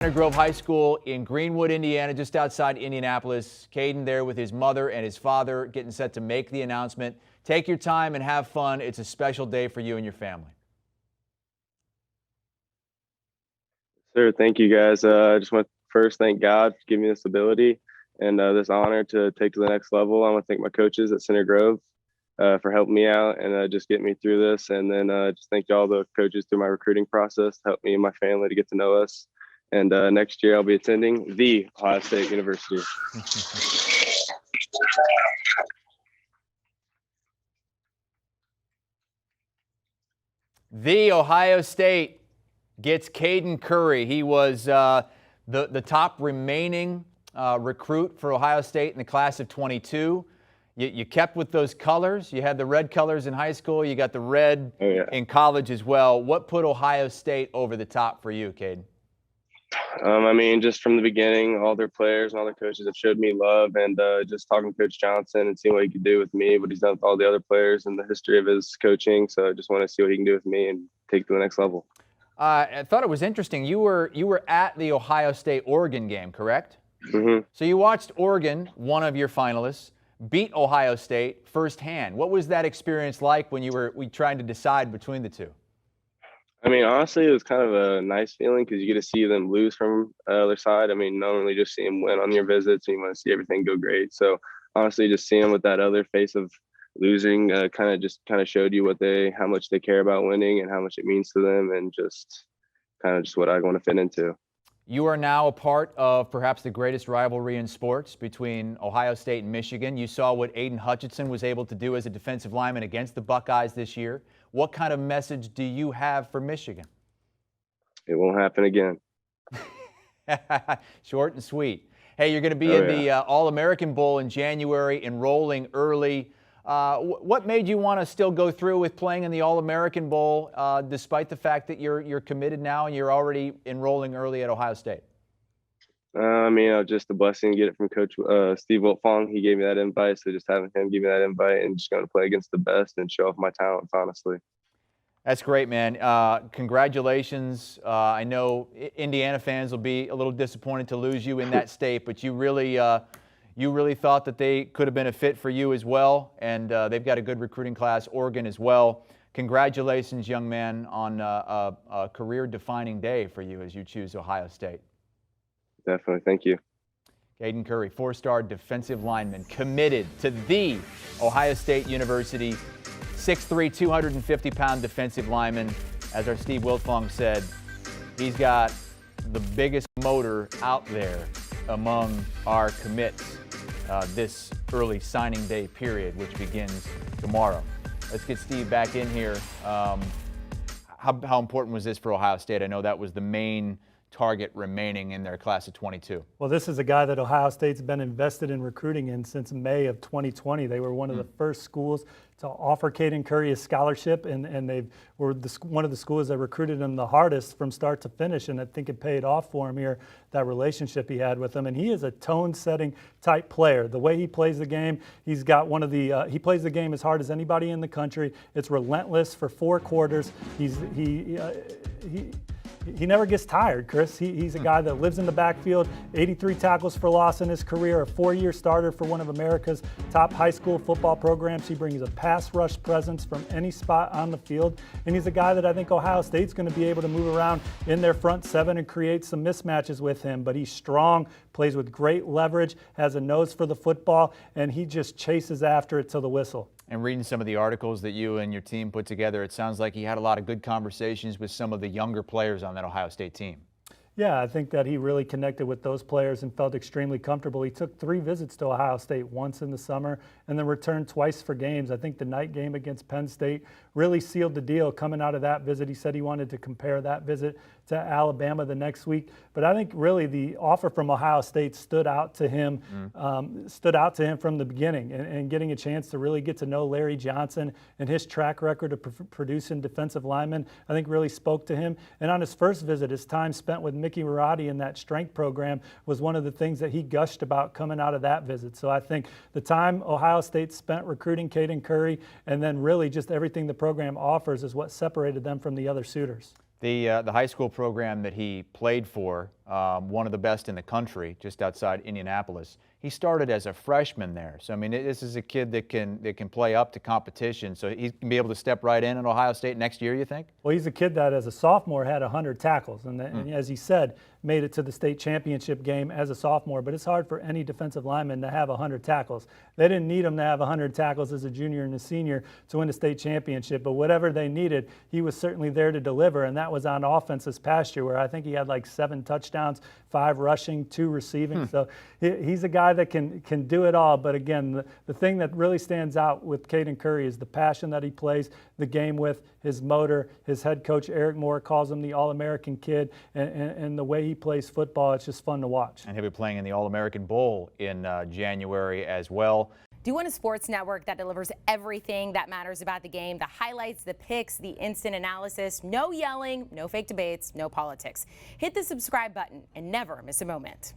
Center Grove High School in Greenwood, Indiana, just outside Indianapolis. Caden there with his mother and his father getting set to make the announcement. Take your time and have fun. It's a special day for you and your family. Sir, thank you guys. I just want to first thank God for giving me this ability and this honor to take to the next level. I want to thank my coaches at Center Grove for helping me out and just getting me through this. And then just thank all the coaches through my recruiting process to help me and my family to get to know us. And next year I'll be attending the Ohio State University. The Ohio State gets Caden Curry. He was the top remaining recruit for Ohio State in the class of 22. You kept with those colors. You had the red colors in high school. You got the red in college as well. What put Ohio State over the top for you, Caden? I mean, just from the beginning, all their players and all their coaches have showed me love, and just talking to Coach Johnson and seeing what he could do with me, what he's done with all the other players and the history of his coaching. So I just want to see what he can do with me and take it to the next level. I thought it was interesting. You were at the Ohio State-Oregon game, correct? Mm-hmm. So you watched Oregon, one of your finalists, beat Ohio State firsthand. What was that experience like when you were trying to decide between the two? I mean, honestly, it was kind of a nice feeling because you get to see them lose from the other side. I mean, not only just see them win on your visits, and you want to see everything go great. So honestly, just seeing them with that other face of losing kind of showed you how much they care about winning and how much it means to them, and just what I want to fit into. You are now a part of perhaps the greatest rivalry in sports between Ohio State and Michigan. You saw what Aiden Hutchinson was able to do as a defensive lineman against the Buckeyes this year. What kind of message do you have for Michigan? It won't happen again. Short and sweet. Hey, you're going to be in the All-American Bowl in January, enrolling early. What made you want to still go through with playing in the All-American Bowl despite the fact that you're committed now and you're already enrolling early at Ohio State? I mean, just a blessing to get it from Coach Steve Wiltfong. He gave me that invite, so just having him give me that invite and just going to play against the best and show off my talents, honestly. That's great, man. Congratulations. I know Indiana fans will be a little disappointed to lose you in that state, but you really thought that they could have been a fit for you as well, and they've got a good recruiting class, Oregon as well. Congratulations, young man, on a career-defining day for you as you choose Ohio State. Definitely. Thank you. Caden Curry, four-star defensive lineman, committed to the Ohio State University, 6'3", 250-pound defensive lineman. As our Steve Wiltfong said, he's got the biggest motor out there among our commits this early signing day period, which begins tomorrow. Let's get Steve back in here. How important was this for Ohio State? I know that was the main target remaining in their class of 22. Well, this is a guy that Ohio State's been invested in recruiting in since May of 2020. They were one of the first schools to offer Caden Curry a scholarship, and they were one of the schools that recruited him the hardest from start to finish, and I think it paid off for him here, that relationship he had with them. And he is a tone-setting type player. The way he plays the game, he's got one of the he plays the game as hard as anybody in the country. It's relentless for 4 quarters. He never gets tired, Chris. He's a guy that lives in the backfield, 83 tackles for loss in his career, a 4-year starter for one of America's top high school football programs. He brings a pass rush presence from any spot on the field, and he's a guy that I think Ohio State's going to be able to move around in their front 7 and create some mismatches with him. But he's strong, plays with great leverage, has a nose for the football, and he just chases after it till the whistle. And reading some of the articles that you and your team put together, it sounds like he had a lot of good conversations with some of the younger players on that Ohio State team. Yeah, I think that he really connected with those players and felt extremely comfortable. He took 3 visits to Ohio State, once in the summer and then returned twice for games. I think the night game against Penn State really sealed the deal coming out of that visit. He said he wanted to compare that visit to Alabama the next week. But I think really the offer from Ohio State stood out to him from the beginning, and getting a chance to really get to know Larry Johnson and his track record of producing defensive linemen, I think really spoke to him. And on his first visit, his time spent with Mickey Marotti in that strength program was one of the things that he gushed about coming out of that visit. So I think the time Ohio State spent recruiting Caden Curry, and then really just everything the program offers, is what separated them from the other suitors. The high school program that he played for one of the best in the country, just outside Indianapolis. He started as a freshman there. So, I mean, this is a kid that can play up to competition. So he can be able to step right in at Ohio State next year, you think? Well, he's a kid that as a sophomore had 100 tackles. And as he said, made it to the state championship game as a sophomore. But it's hard for any defensive lineman to have 100 tackles. They didn't need him to have 100 tackles as a junior and a senior to win a state championship. But whatever they needed, he was certainly there to deliver. And that was on offense this past year, where I think he had like 7 touchdowns, 5 rushing, 2 receiving. So he's a guy that can do it all. But again, the thing that really stands out with Caden Curry is the passion that he plays the game with, his motor. His head coach, Eric Moore, calls him the All-American kid. And the way he plays football, it's just fun to watch. And he'll be playing in the All-American Bowl in January as well. Do you want a sports network that delivers everything that matters about the game? The highlights, the picks, the instant analysis, no yelling, no fake debates, no politics. Hit the subscribe button and never miss a moment.